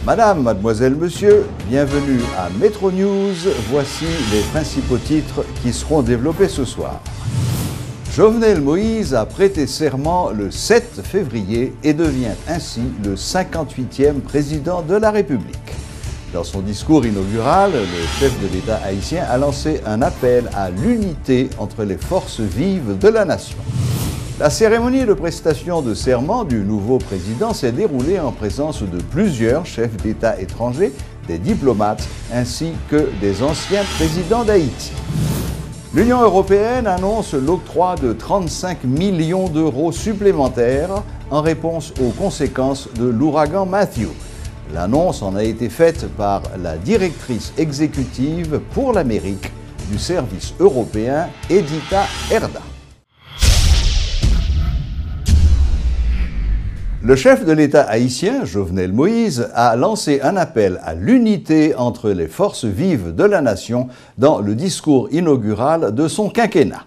Madame, mademoiselle, monsieur, bienvenue à Métro News. Voici les principaux titres qui seront développés ce soir. Jovenel Moïse a prêté serment le 7 février et devient ainsi le 58e président de la République. Dans son discours inaugural, le chef de l'État haïtien a lancé un appel à l'unité entre les forces vives de la nation. La cérémonie de prestation de serment du nouveau président s'est déroulée en présence de plusieurs chefs d'État étrangers, des diplomates ainsi que des anciens présidents d'Haïti. L'Union européenne annonce l'octroi de 35 millions d'euros supplémentaires en réponse aux conséquences de l'ouragan Matthew. L'annonce en a été faite par la directrice exécutive pour l'Amérique du service européen, Edita Erda. Le chef de l'État haïtien, Jovenel Moïse, a lancé un appel à l'unité entre les forces vives de la nation dans le discours inaugural de son quinquennat.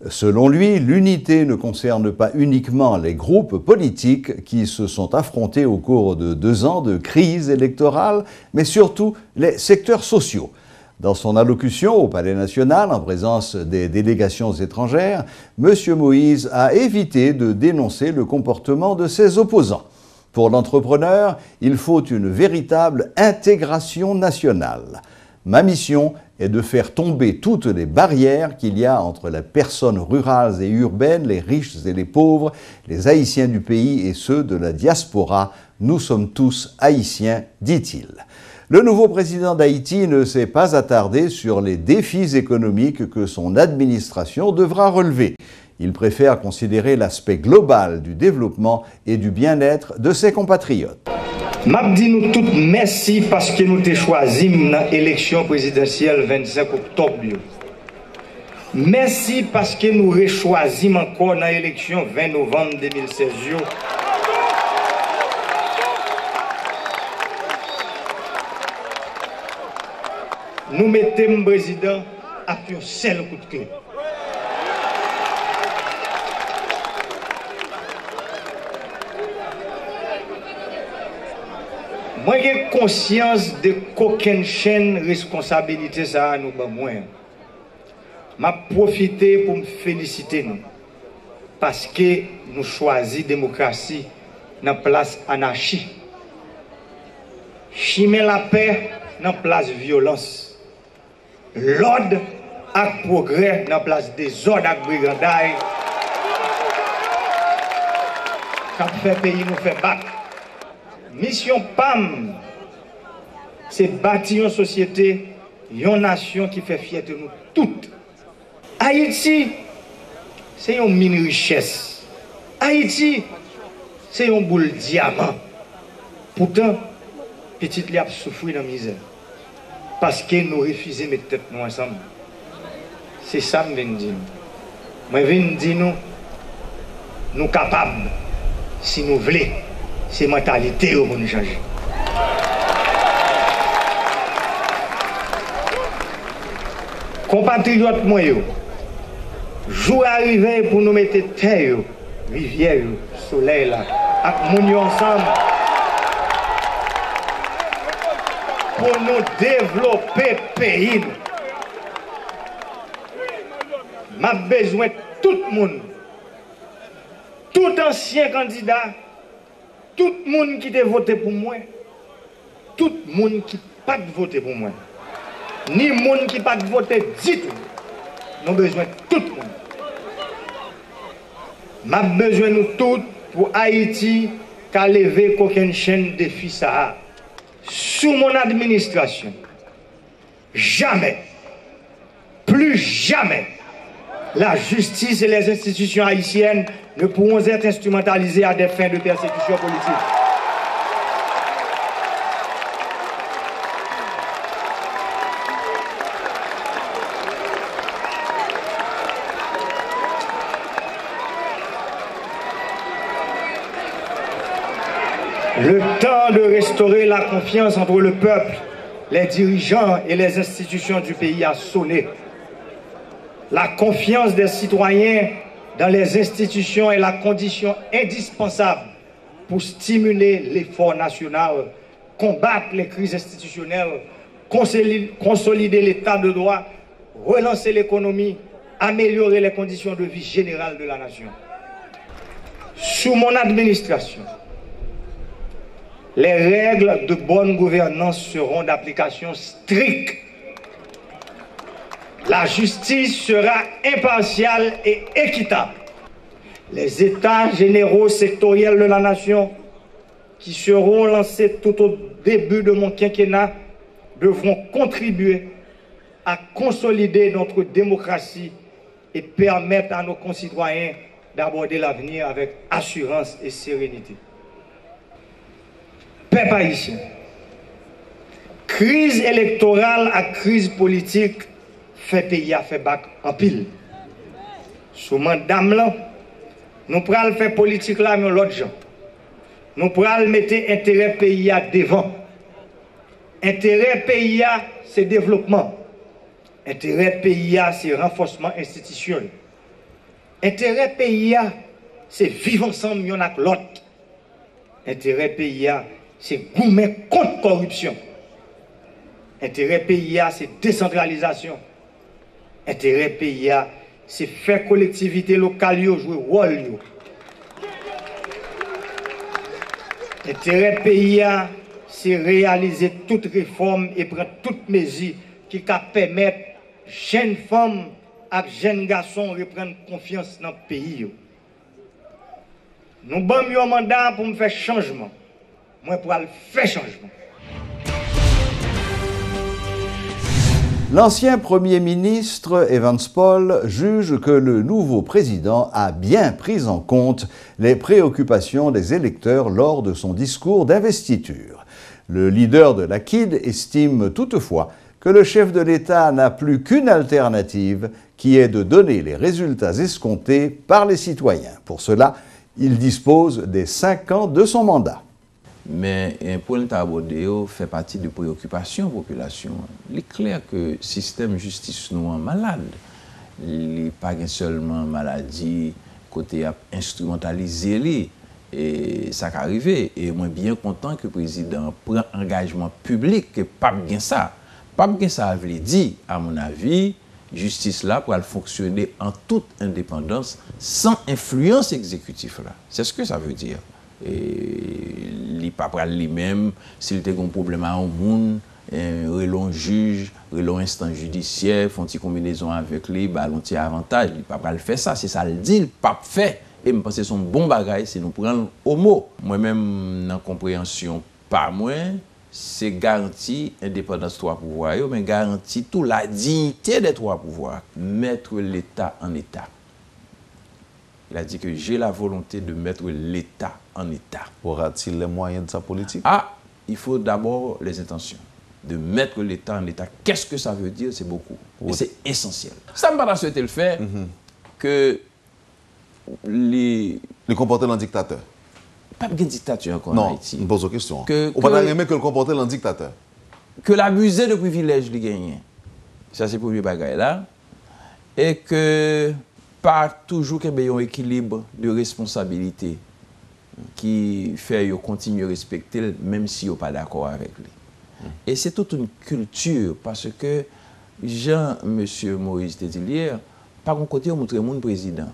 Selon lui, l'unité ne concerne pas uniquement les groupes politiques qui se sont affrontés au cours de 2 ans de crise électorale, mais surtout les secteurs sociaux. Dans son allocution au Palais national, en présence des délégations étrangères, M. Moïse a évité de dénoncer le comportement de ses opposants. Pour l'entrepreneur, il faut une véritable intégration nationale. Ma mission est de faire tomber toutes les barrières qu'il y a entre les personnes rurales et urbaines, les riches et les pauvres, les Haïtiens du pays et ceux de la diaspora. Nous sommes tous Haïtiens, dit-il. Le nouveau président d'Haïti ne s'est pas attardé sur les défis économiques que son administration devra relever. Il préfère considérer l'aspect global du développement et du bien-être de ses compatriotes. M'a dit nous toutes merci parce que nous t'ai choisi dans l'élection présidentielle 25 octobre. Merci parce que nous rechoisis encore dans l'élection 20 novembre 2016. Nous mettons le président à un seul coup de clé. Moi, j'ai conscience de qu'aucune chaîne responsabilité ça nous ba moins. M'a profité pour me féliciter nous parce que nous choisissons démocratie dans place anarchie. Chimer la paix dans place violence. L'ordre et progrès dans place désordre et brigandaille. Quand fait pays nous fait battre. Mission PAM, c'est bâtir une société, une nation qui fait fierté de nous toutes. Haïti, c'est une mine richesse. Haïti, c'est une boule diamant. Pourtant, petite liap souffre dans la misère. Parce que nous refusons de mettre tête nous ensemble. C'est ça que je viens de dire. Je viens de dire nous capables, si nous voulons. C'est la mentalité pour nous changer. Compatriotes, moi, jour arrivé pour nous mettre terre, rivière, soleil, là, avec nous ensemble, pour nous développer le pays. J'ai besoin de tout le monde, tout ancien candidat, tout le monde qui a voté pour moi, tout le monde qui n'a pas voté pour moi, ni le monde qui n'a pas voté du tout. Nous avons besoin de tout le monde. Nous avons besoin de nous tous pour Haïti, qui a levé aucune chaîne de défi ça. Sous mon administration, jamais, plus jamais, la justice et les institutions haïtiennes ne pourront être instrumentalisées à des fins de persécution politique. Le temps de restaurer la confiance entre le peuple, les dirigeants et les institutions du pays a sonné. La confiance des citoyens dans les institutions est la condition indispensable pour stimuler l'effort national combattre les crises institutionnelles, consolider l'état de droit, relancer l'économie, améliorer les conditions de vie générales de la nation. Sous mon administration, les règles de bonne gouvernance seront d'application stricte. La justice sera impartiale et équitable. Les états généraux sectoriels de la nation qui seront lancés tout au début de mon quinquennat devront contribuer à consolider notre démocratie et permettre à nos concitoyens d'aborder l'avenir avec assurance et sérénité. Peuple haïtien, crise électorale à crise politique fait pays à fait bac en pile. Sous madame là, nous prenons faire politique là, mais l'autre gens. Nous prenons mettre intérêt pays à devant. Intérêt pays à c'est développement. Intérêt pays à c'est renforcement institutionnel. Intérêt pays à c'est vivre ensemble y'en avec l'autre. Intérêt pays à c'est goumer contre corruption. Intérêt pays à c'est décentralisation. Intérêt pays à c'est faire collectivité locale jouer rôle. Intérêt pays à c'est réaliser toute réforme et prendre toutes mesures qui permettent jeunes femmes et jeunes garçons reprendre confiance dans le pays. Nous avons un mandat pour me faire changement. Moi, pour faire changement. L'ancien Premier ministre Evans Paul juge que le nouveau président a bien pris en compte les préoccupations des électeurs lors de son discours d'investiture. Le leader de l'AKID estime toutefois que le chef de l'État n'a plus qu'une alternative, qui est de donner les résultats escomptés par les citoyens. Pour cela, il dispose des 5 ans de son mandat. Mais un point abordé fait partie de préoccupations de la population. Il est clair que le système de justice nous est malade. Il n'est pas seulement maladie côté instrumentalisé. Et ça qui arrive. Et moi, bien content que le président prenne engagement public, que pas bien ça. Pas bien ça veut dire, à mon avis, justice là pour fonctionner en toute indépendance, sans influence exécutive là. C'est ce que ça veut dire. Et il n'est pas lui-même, s'il a un problème à un monde, un juge, un instant judiciaire, font une combinaison avec lui, un petit avantage, il ne peut pas le faire ça, c'est ça le dit, il ne peut pas le faire. Et je pense que c'est un bon bagage, c'est nous prendre au mot. Moi-même, dans la compréhension, pas moi, c'est garanti l'indépendance des trois pouvoirs, mais garanti toute la dignité des trois pouvoirs, mettre l'État en État. Il a dit que j'ai la volonté de mettre l'État en État. Aura-t-il les moyens de sa politique? Ah, il faut d'abord les intentions. De mettre l'État en État. Qu'est-ce que ça veut dire? C'est beaucoup. Oui. C'est essentiel. Ça ne va pas souhaiter le faire que les comporter en dictateur. Pas de dictature encore en Haïti. Non, je pose une question. On va pas aimer que le comporter en dictateur. Que l'abuser de privilèges les gagne. Ça, c'est pour les bagailles là. Et que pas toujours qu'il y ait un équilibre de responsabilité qui fait qu'ils continuent à respecter même si ils ne sont pas d'accord avec lui. Et c'est toute une culture parce que M. Moïse te dit hier, par un côté, on montre mon président.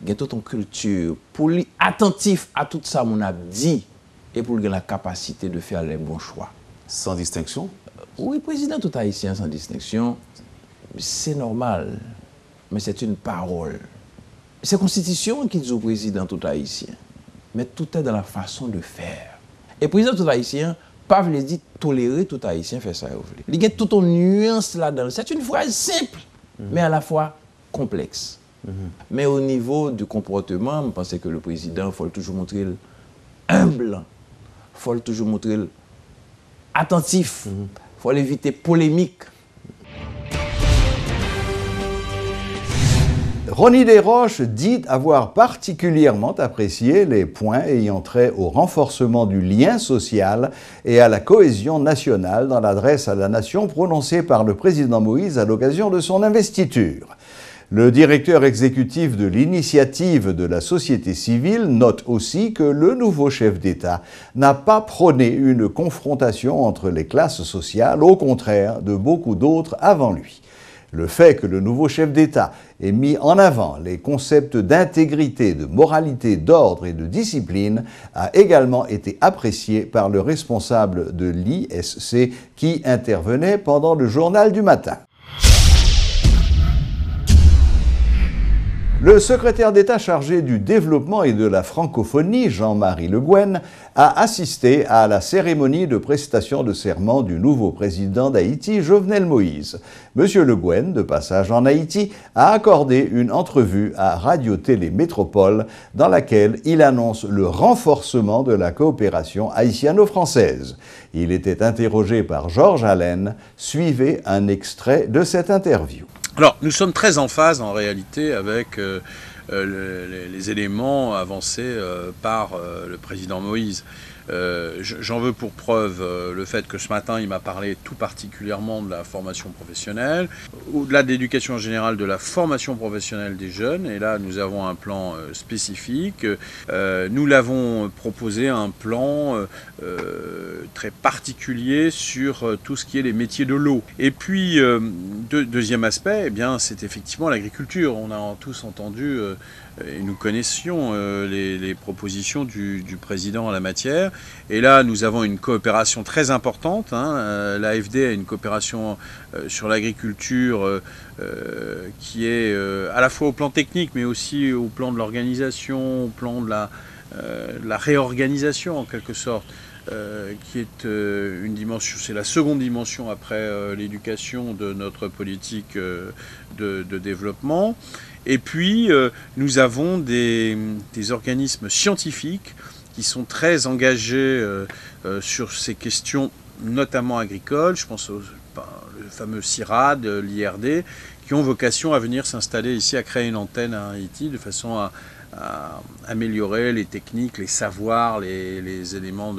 Il y a toute une culture pour lui attentif à tout ça qu'on a dit et pour lui la capacité de faire les bons choix. Sans distinction? Oui, président tout haïtien sans distinction, c'est normal. Mais c'est une parole. C'est la Constitution qui dit au président tout haïtien. Mais tout est dans la façon de faire. Et le président tout haïtien, pas veut dire tolérer tout haïtien faire ça. Il y a toute une nuance là-dedans. C'est une phrase simple, mais à la fois complexe. Mais au niveau du comportement, je pense que le président, il faut toujours montrer humble. Il faut toujours montrer attentif. Il faut éviter polémique. Ronnie Desroches dit avoir particulièrement apprécié les points ayant trait au renforcement du lien social et à la cohésion nationale dans l'adresse à la nation prononcée par le président Moïse à l'occasion de son investiture. Le directeur exécutif de l'initiative de la société civile note aussi que le nouveau chef d'État n'a pas prôné une confrontation entre les classes sociales, au contraire de beaucoup d'autres avant lui. Le fait que le nouveau chef d'État ait mis en avant les concepts d'intégrité, de moralité, d'ordre et de discipline a également été apprécié par le responsable de l'ISC qui intervenait pendant le journal du matin. Le secrétaire d'État chargé du développement et de la francophonie, Jean-Marie Le Guen, a assisté à la cérémonie de prestation de serment du nouveau président d'Haïti, Jovenel Moïse. Monsieur Le Guen, de passage en Haïti, a accordé une entrevue à Radio-Télé Métropole dans laquelle il annonce le renforcement de la coopération haïtiano-française. Il était interrogé par Georges Allen. Suivez un extrait de cette interview. Alors, nous sommes très en phase en réalité avec les éléments avancés par le président Moïse. J'en veux pour preuve le fait que ce matin, il m'a parlé tout particulièrement de la formation professionnelle, au-delà de l'éducation générale, de la formation professionnelle des jeunes. Et là, nous avons un plan spécifique. Nous l'avons proposé, un plan très particulier sur tout ce qui est les métiers de l'eau. Et puis, deuxième aspect, eh bien, c'est effectivement l'agriculture. On a tous entendu et nous connaissions les propositions du président en la matière. Et là, nous avons une coopération très importante. L'AFD a une coopération sur l'agriculture qui est à la fois au plan technique, mais aussi au plan de l'organisation, au plan de la réorganisation en quelque sorte. Qui est une dimension, c'est la seconde dimension après l'éducation de notre politique de développement. Et puis, nous avons des organismes scientifiques qui sont très engagés sur ces questions, notamment agricoles. Je pense au fameux CIRAD, l'IRD, qui ont vocation à venir s'installer ici, à créer une antenne à Haïti, de façon à améliorer les techniques, les savoirs, les éléments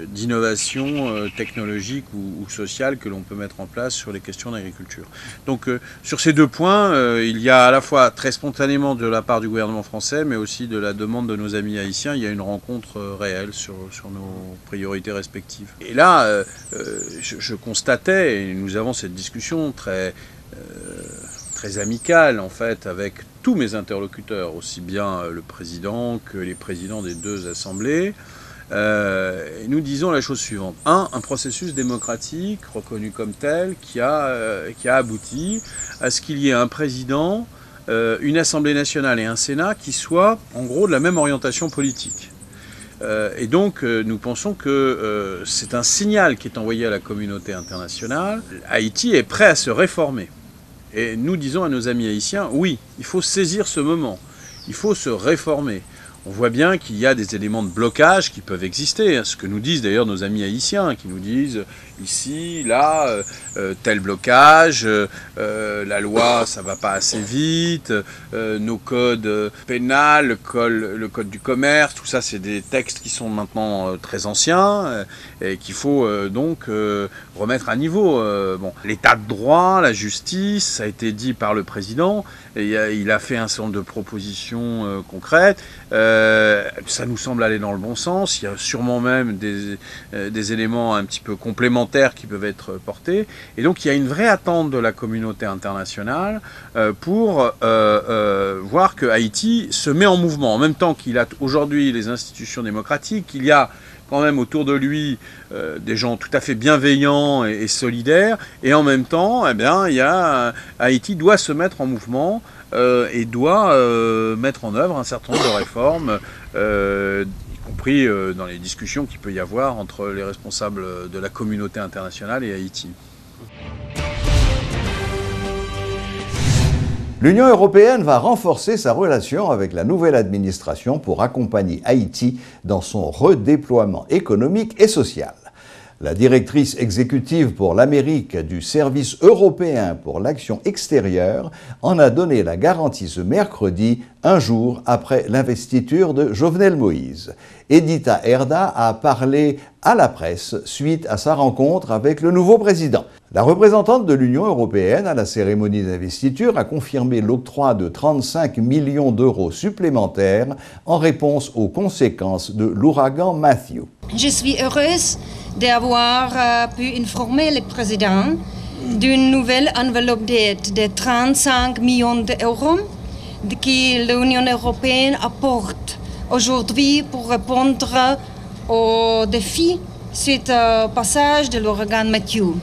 d'innovation technologique ou sociale que l'on peut mettre en place sur les questions d'agriculture. Donc sur ces deux points, il y a à la fois très spontanément de la part du gouvernement français, mais aussi de la demande de nos amis haïtiens, il y a une rencontre réelle sur nos priorités respectives. Et là, je constatais, et nous avons cette discussion très amicale en fait avec tous mes interlocuteurs, aussi bien le président que les présidents des deux assemblées. Nous disons la chose suivante. Un processus démocratique reconnu comme tel qui a abouti à ce qu'il y ait un président, une Assemblée nationale et un Sénat qui soient en gros de la même orientation politique. Et donc nous pensons que c'est un signal qui est envoyé à la communauté internationale. Haïti est prêt à se réformer. Et nous disons à nos amis haïtiens, oui, il faut saisir ce moment, il faut se réformer. On voit bien qu'il y a des éléments de blocage qui peuvent exister, ce que nous disent d'ailleurs nos amis haïtiens, qui nous disent ici, là, tel blocage, la loi, ça va pas assez vite, nos codes pénals, le code du commerce, tout ça, c'est des textes qui sont maintenant très anciens et qu'il faut donc remettre à niveau. Bon, l'état de droit, la justice, ça a été dit par le président, et il a fait un certain nombre de propositions concrètes. Ça nous semble aller dans le bon sens. Il y a sûrement même des éléments un petit peu complémentaires qui peuvent être portés. Et donc il y a une vraie attente de la communauté internationale pour voir que Haïti se met en mouvement. En même temps qu'il a aujourd'hui les institutions démocratiques, il y a quand même autour de lui des gens tout à fait bienveillants et solidaires. Et en même temps, eh bien, Haïti doit se mettre en mouvement et doit mettre en œuvre un certain nombre de réformes, y compris dans les discussions qu'il peut y avoir entre les responsables de la communauté internationale et Haïti. L'Union européenne va renforcer sa relation avec la nouvelle administration pour accompagner Haïti dans son redéploiement économique et social. La directrice exécutive pour l'Amérique du Service européen pour l'action extérieure en a donné la garantie ce mercredi, un jour après l'investiture de Jovenel Moïse. Edita Erda a parlé à la presse suite à sa rencontre avec le nouveau président. La représentante de l'Union européenne à la cérémonie d'investiture a confirmé l'octroi de 35 millions d'euros supplémentaires en réponse aux conséquences de l'ouragan Matthew. Je suis heureuse d'avoir pu informer le président d'une nouvelle enveloppe d'aide de 35 millions d'euros que l'Union européenne apporte aujourd'hui pour répondre aux défis suite au passage de l'ouragan Matthew.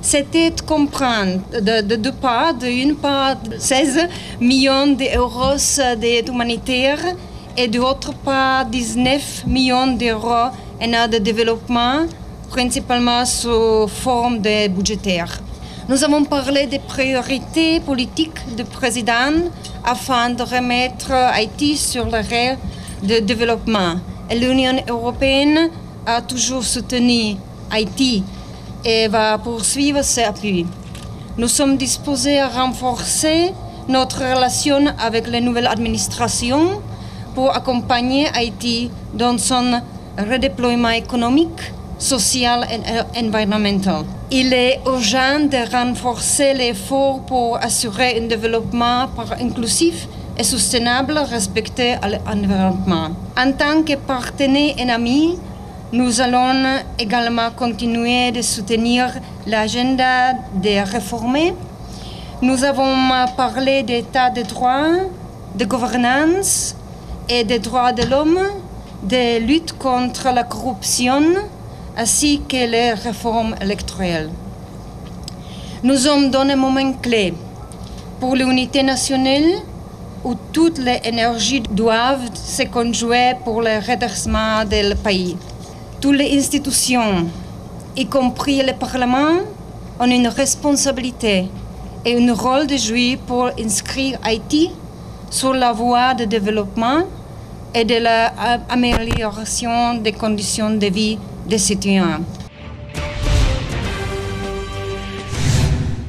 Cette aide comprend de deux parts. D'une part, 16 millions d'euros d'aide humanitaire et d'autre part, 19 millions d'euros en aide de développement, principalement sous forme de budgétaire. Nous avons parlé des priorités politiques du président afin de remettre Haïti sur le rail de développement. L'Union européenne a toujours soutenu Haïti et va poursuivre ses appuis. Nous sommes disposés à renforcer notre relation avec la nouvelle administration pour accompagner Haïti dans son redéploiement économique, social et environnemental. Il est urgent de renforcer l'effort pour assurer un développement inclusif et soutenable respecté à l'environnement. En tant que partenaire et ami, nous allons également continuer de soutenir l'agenda des réformes. Nous avons parlé d'état de droit, de gouvernance et des droits de l'homme, de lutte contre la corruption, ainsi que les réformes électorales. Nous sommes dans un moment clé pour l'unité nationale où toutes les énergies doivent se conjuguer pour le redressement du pays. Toutes les institutions, y compris le Parlement, ont une responsabilité et un rôle de jouer pour inscrire Haïti sur la voie de développement et de l'amélioration des conditions de vie des citoyens.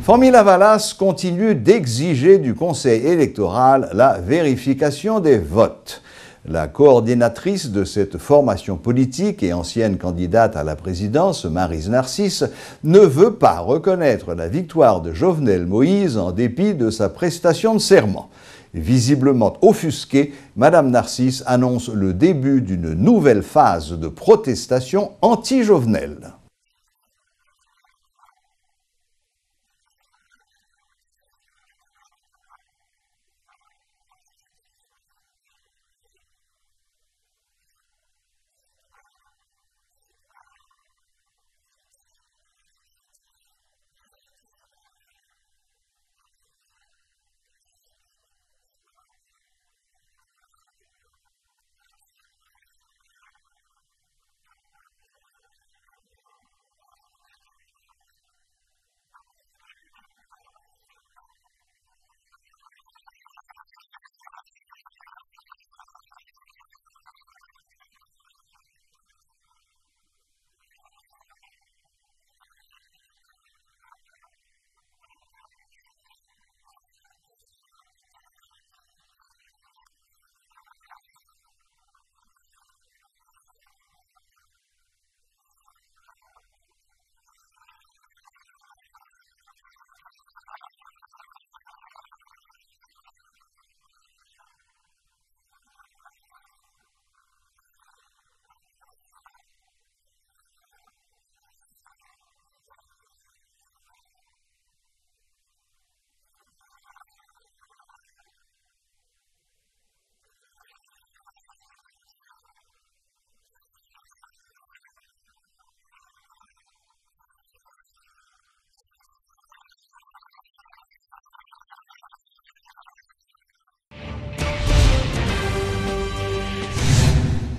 Formila Valas continue d'exiger du Conseil électoral la vérification des votes. La coordinatrice de cette formation politique et ancienne candidate à la présidence, Maryse Narcisse, ne veut pas reconnaître la victoire de Jovenel Moïse en dépit de sa prestation de serment. Visiblement offusquée, Madame Narcisse annonce le début d'une nouvelle phase de protestation anti-Jovenel.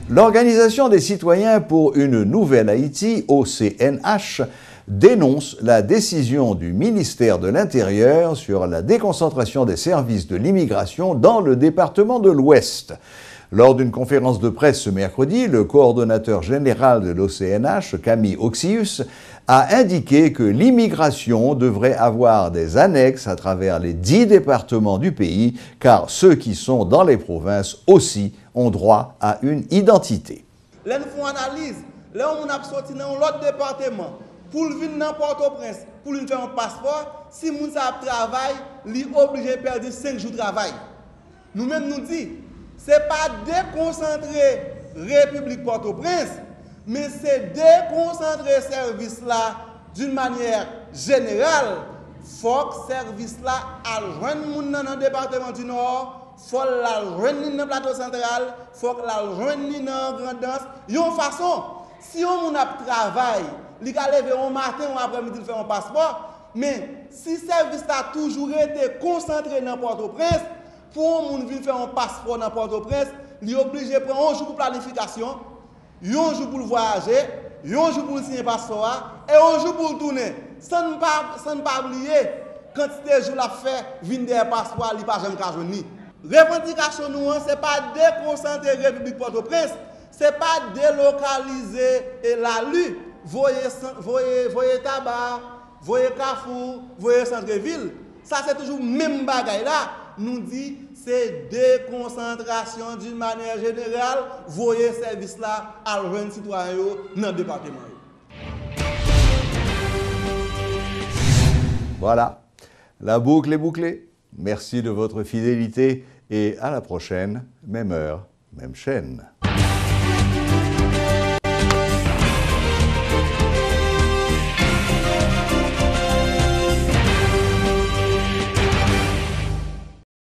L'Organisation des citoyens pour une nouvelle Haïti, OCNH, dénonce la décision du ministère de l'Intérieur sur la déconcentration des services de l'immigration dans le département de l'Ouest. Lors d'une conférence de presse ce mercredi, le coordonnateur général de l'OCNH, Camille Oxius, a indiqué que l'immigration devrait avoir des annexes à travers les 10 départements du pays, car ceux qui sont dans les provinces aussi ont droit à une identité. Là, nous faisons analyse. Là, on a sorti dans l'autre département pour venir dans Port-au-Prince, pour lui faire un passeport. Si moun sa travail, il est obligé de perdre 5 jours de travail. Nous-mêmes nous disons, ce n'est pas déconcentrer République Port-au-Prince, mais c'est déconcentrer ce service-là d'une manière générale. Il faut que ce service-là rejoigne dans le département du Nord, il faut la rejoindre dans le plateau central, il faut que la rejoindre dans la grande danse. De toute façon, si on a travail, il a levé un matin ou après-midi pour faire un passeport, mais si ce service a toujours été concentré dans Port-au-Prince, pour un monde venir faire un passeport dans Port-au-Prince, il est obligé de prendre un jour pour planification, un jour pour voyager, un jour pour signer un passeport et un jour pour tourner. Sans ne pas oublier, quand ces jours la fait, venir des passeports, il n'y a pas jamais qu'à joindre. Revendication nous, ce n'est pas déconcentrer la République Port-au-Prince, ce n'est pas délocaliser la lutte. Voyez tabac, voyez Carrefour, voyez centre-ville. Ça, c'est toujours le même bagaille là. Nous dit c'est déconcentration d'une manière générale. Voyez service là à le citoyen dans le département. Voilà, la boucle est bouclée. Merci de votre fidélité et à la prochaine, même heure, même chaîne.